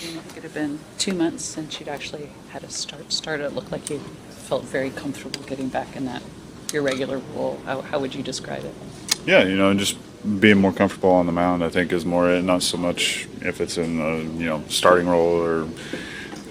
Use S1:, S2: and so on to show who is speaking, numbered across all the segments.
S1: I think it had been 2 months since you'd actually had a start. It looked like you felt very comfortable getting back in that your regular role. How would you describe it?
S2: Yeah, just being more comfortable on the mound, I think, is more it. Not so much if it's in starting role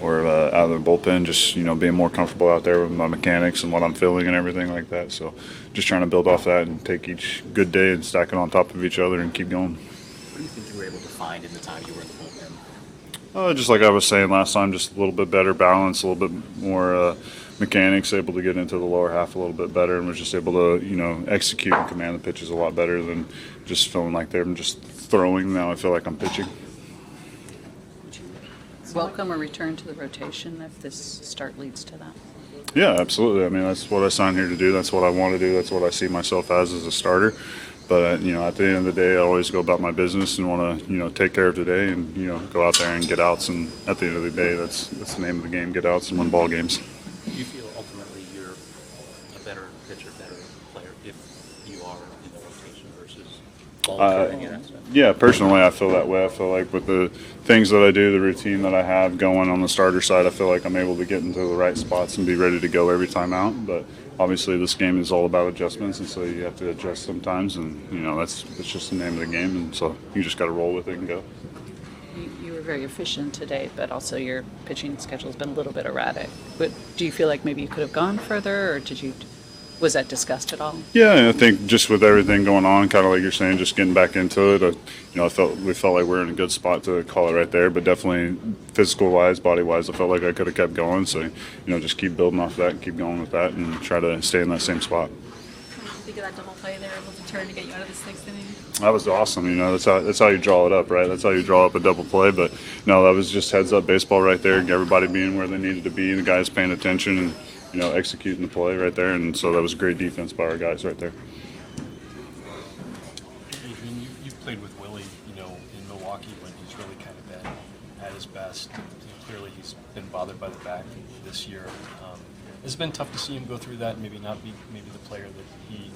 S2: or out of the bullpen. Just being more comfortable out there with my mechanics and what I'm feeling and everything like that. So just trying to build off that and take each good day and stack it on top of each other and keep going.
S3: What do you think you were able to find in the time you were in the bullpen?
S2: Just like I was saying last time, just a little bit better balance, a little bit more mechanics, able to get into the lower half a little bit better, and was just able to, execute and command the pitches a lot better than just feeling like they're just throwing. Now I feel like I'm pitching.
S1: Welcome a return to the rotation if this start leads to that.
S2: Yeah, absolutely. I mean, that's what I signed here to do. That's what I want to do. That's what I see myself as a starter. But, at the end of the day, I always go about my business and want to, take care of today and, go out there and get outs. And at the end of the day, that's the name of the game, get outs and win ball games.
S3: Do you feel ultimately you're a better pitcher, better player if you are in the rotation versus ball carrying it?
S2: Yeah, personally, I feel that way. I feel like with the things that I do, the routine that I have going on the starter side, I feel like I'm able to get into the right spots and be ready to go every time out. But obviously, this game is all about adjustments, and so you have to adjust sometimes. And that's just the name of the game, and so you just got to roll with it and go.
S1: You were very efficient today, but also your pitching schedule has been a little bit erratic. But do you feel like maybe you could have gone further, or was that discussed at all?
S2: Yeah, and I think just with everything going on, kind of like you're saying, just getting back into it, we felt like we were in a good spot to call it right there. But definitely physical-wise, body-wise, I felt like I could have kept going. So, just keep building off that and keep going with that and try to stay in that same spot.
S4: What do you think of that double play there, able to turn to get you out of the sixth inning?
S2: That was awesome. That's how you draw it up, right? That's how you draw up a double play. But no, that was just heads-up baseball right there. Everybody being where they needed to be, the guys paying attention and executing the play right there. And so that was great defense by our guys right there.
S5: Adrian, you've played with Willie, in Milwaukee when he's really kind of been at his best. Clearly he's been bothered by the back this year. It's been tough to see him go through that and maybe not be the player that he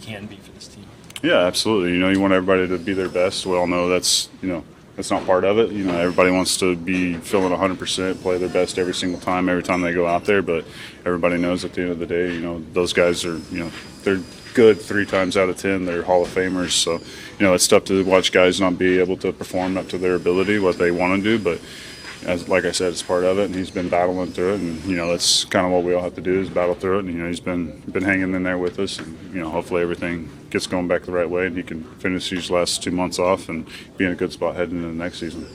S5: can be for this team. Yeah,
S2: absolutely. You want everybody to be their best. We all know that's not part of it. Everybody wants to be feeling 100%, play their best every single time, every time they go out there. But everybody knows at the end of the day, those guys are, they're good 3 times out of 10. They're Hall of Famers. So, it's tough to watch guys not be able to perform up to their ability, what they want to do. But like I said, it's part of it, and he's been battling through it. And that's kind of what we all have to do is battle through it. And he's been hanging in there with us, and hopefully everything gets going back the right way, and he can finish these last 2 months off and be in a good spot heading into the next season.